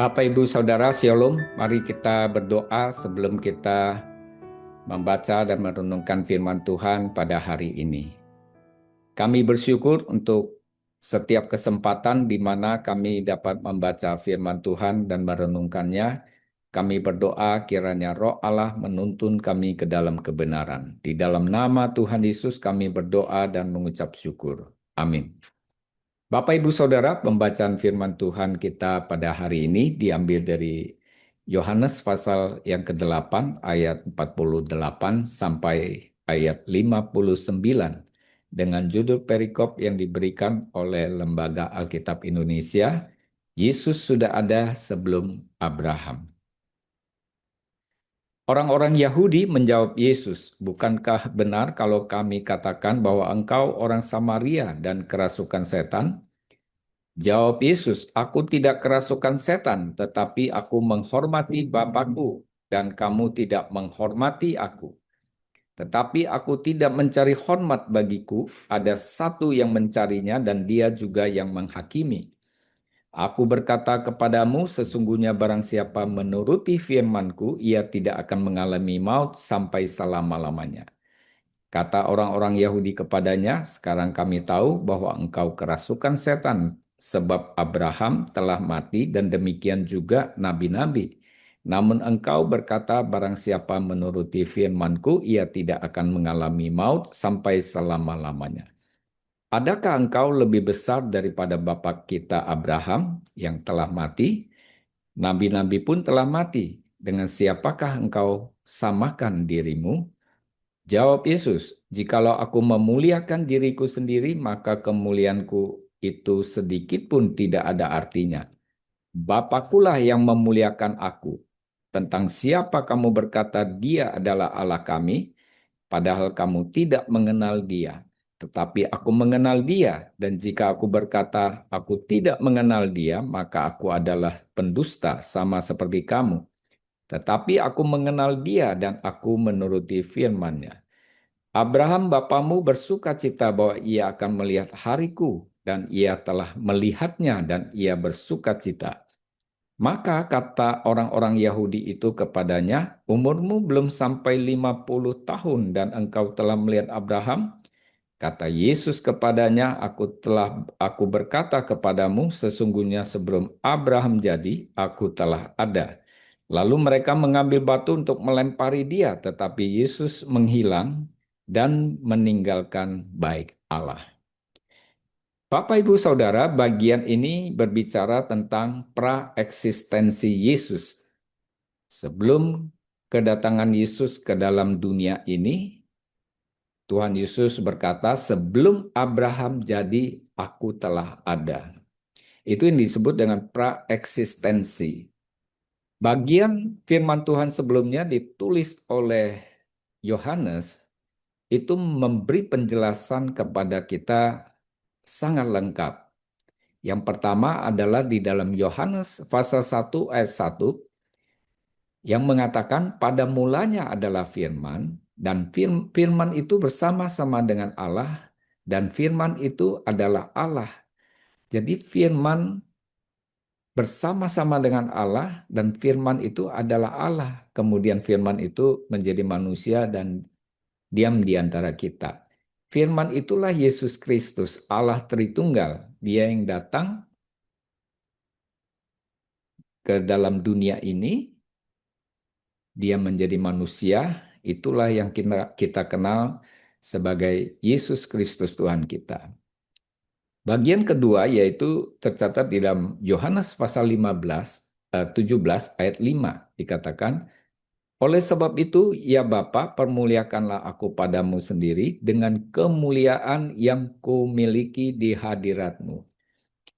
Bapak, Ibu, Saudara, Shalom. Mari kita berdoa sebelum kita membaca dan merenungkan firman Tuhan pada hari ini. Kami bersyukur untuk setiap kesempatan di mana kami dapat membaca firman Tuhan dan merenungkannya. Kami berdoa kiranya Roh Allah menuntun kami ke dalam kebenaran. Di dalam nama Tuhan Yesus kami berdoa dan mengucap syukur. Amin. Bapak, Ibu, Saudara, pembacaan firman Tuhan kita pada hari ini diambil dari Yohanes pasal yang ke-8 ayat 48 sampai ayat 59 dengan judul perikop yang diberikan oleh Lembaga Alkitab Indonesia, Yesus sudah ada sebelum Abraham. Orang-orang Yahudi menjawab Yesus, "Bukankah benar kalau kami katakan bahwa engkau orang Samaria dan kerasukan setan?" Jawab Yesus, "Aku tidak kerasukan setan, tetapi aku menghormati Bapakku, dan kamu tidak menghormati aku. Tetapi aku tidak mencari hormat bagiku, ada satu yang mencarinya dan dia juga yang menghakimi. Aku berkata kepadamu, sesungguhnya barang siapa menuruti firmanku, ia tidak akan mengalami maut sampai selama-lamanya." Kata orang-orang Yahudi kepadanya, "Sekarang kami tahu bahwa engkau kerasukan setan, sebab Abraham telah mati dan demikian juga nabi-nabi. Namun engkau berkata, barang siapa menuruti firmanku, ia tidak akan mengalami maut sampai selama-lamanya. Adakah engkau lebih besar daripada bapa kita Abraham yang telah mati? Nabi-nabi pun telah mati. Dengan siapakah engkau samakan dirimu?" Jawab Yesus, "Jikalau aku memuliakan diriku sendiri, maka kemuliaanku itu sedikit pun tidak ada artinya. Bapakulah yang memuliakan aku. Tentang siapa kamu berkata dia adalah Allah kami, padahal kamu tidak mengenal dia. Tetapi aku mengenal dia, dan jika aku berkata aku tidak mengenal dia, maka aku adalah pendusta sama seperti kamu. Tetapi aku mengenal dia dan aku menuruti firman-Nya. Abraham bapamu bersuka cita bahwa ia akan melihat hariku, dan ia telah melihatnya dan ia bersuka cita. Maka kata orang-orang Yahudi itu kepadanya, umurmu belum sampai 50 tahun dan engkau telah melihat Abraham? Kata Yesus kepadanya, aku berkata kepadamu, sesungguhnya sebelum Abraham jadi, aku telah ada. Lalu mereka mengambil batu untuk melempari dia, tetapi Yesus menghilang dan meninggalkan baik Allah. Bapak, Ibu, Saudara, bagian ini berbicara tentang praeksistensi Yesus. Sebelum kedatangan Yesus ke dalam dunia ini, Tuhan Yesus berkata, "Sebelum Abraham jadi, aku telah ada." Itu yang disebut dengan praeksistensi. Bagian firman Tuhan sebelumnya ditulis oleh Yohanes itu memberi penjelasan kepada kita sangat lengkap. Yang pertama adalah di dalam Yohanes pasal 1 ayat 1 yang mengatakan pada mulanya adalah firman, dan firman itu bersama-sama dengan Allah, dan firman itu adalah Allah. Jadi firman bersama-sama dengan Allah, dan firman itu adalah Allah. Kemudian firman itu menjadi manusia dan diam di antara kita. Firman itulah Yesus Kristus, Allah Tritunggal. Dia yang datang ke dalam dunia ini, dia menjadi manusia, itulah yang kita kenal sebagai Yesus Kristus Tuhan kita. Bagian kedua yaitu tercatat di dalam Yohanes pasal 17 ayat 5 dikatakan, "Oleh sebab itu, ya Bapa, permuliakanlah aku padamu sendiri dengan kemuliaan yang kumiliki di hadiratmu."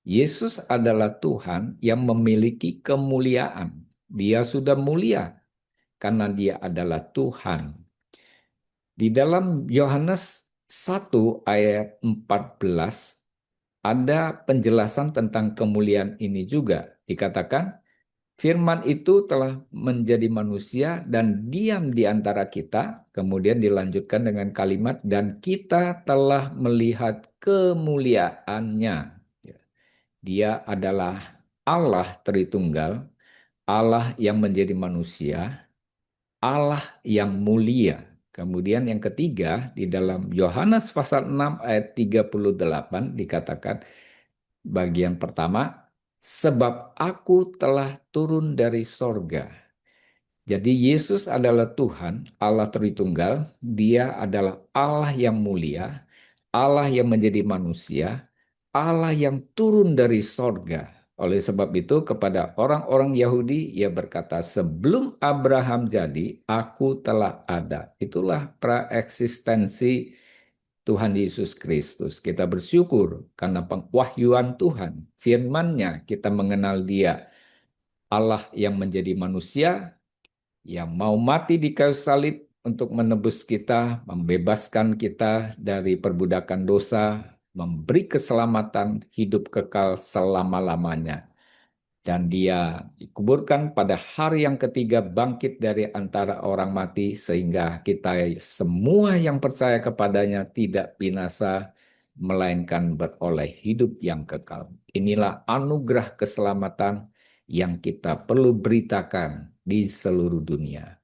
Yesus adalah Tuhan yang memiliki kemuliaan. Dia sudah mulia karena dia adalah Tuhan. Di dalam Yohanes 1 ayat 14 ada penjelasan tentang kemuliaan ini juga. Dikatakan, firman itu telah menjadi manusia dan diam di antara kita. Kemudian dilanjutkan dengan kalimat, dan kita telah melihat kemuliaannya. Dia adalah Allah Tritunggal Allah yang menjadi manusia, Allah yang mulia. Kemudian yang ketiga, di dalam Yohanes pasal 6 ayat 38 dikatakan, bagian pertama, sebab aku telah turun dari sorga. Jadi Yesus adalah Tuhan, Allah Tritunggal, Dia adalah Allah yang mulia, Allah yang menjadi manusia, Allah yang turun dari sorga. Oleh sebab itu kepada orang-orang Yahudi ia berkata, sebelum Abraham jadi, aku telah ada. Itulah praeksistensi Tuhan Yesus Kristus. Kita bersyukur karena pengwahyuan Tuhan, firman-Nya kita mengenal Dia. Allah yang menjadi manusia, yang mau mati di kayu salib untuk menebus kita, membebaskan kita dari perbudakan dosa, memberi keselamatan hidup kekal selama-lamanya. Dan Dia dikuburkan pada hari yang ketiga, bangkit dari antara orang mati, sehingga kita semua yang percaya kepadanya tidak binasa, melainkan beroleh hidup yang kekal. Inilah anugerah keselamatan yang kita perlu beritakan di seluruh dunia.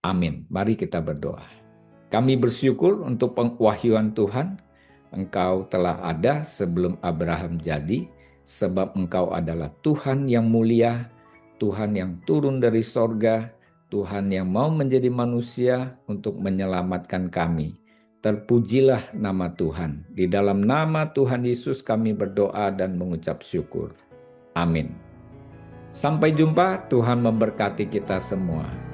Amin. Mari kita berdoa. Kami bersyukur untuk pengwahyuan Tuhan. Engkau telah ada sebelum Abraham jadi, sebab Engkau adalah Tuhan yang mulia, Tuhan yang turun dari sorga, Tuhan yang mau menjadi manusia untuk menyelamatkan kami. Terpujilah nama Tuhan. Di dalam nama Tuhan Yesus kami berdoa dan mengucap syukur. Amin. Sampai jumpa, Tuhan memberkati kita semua.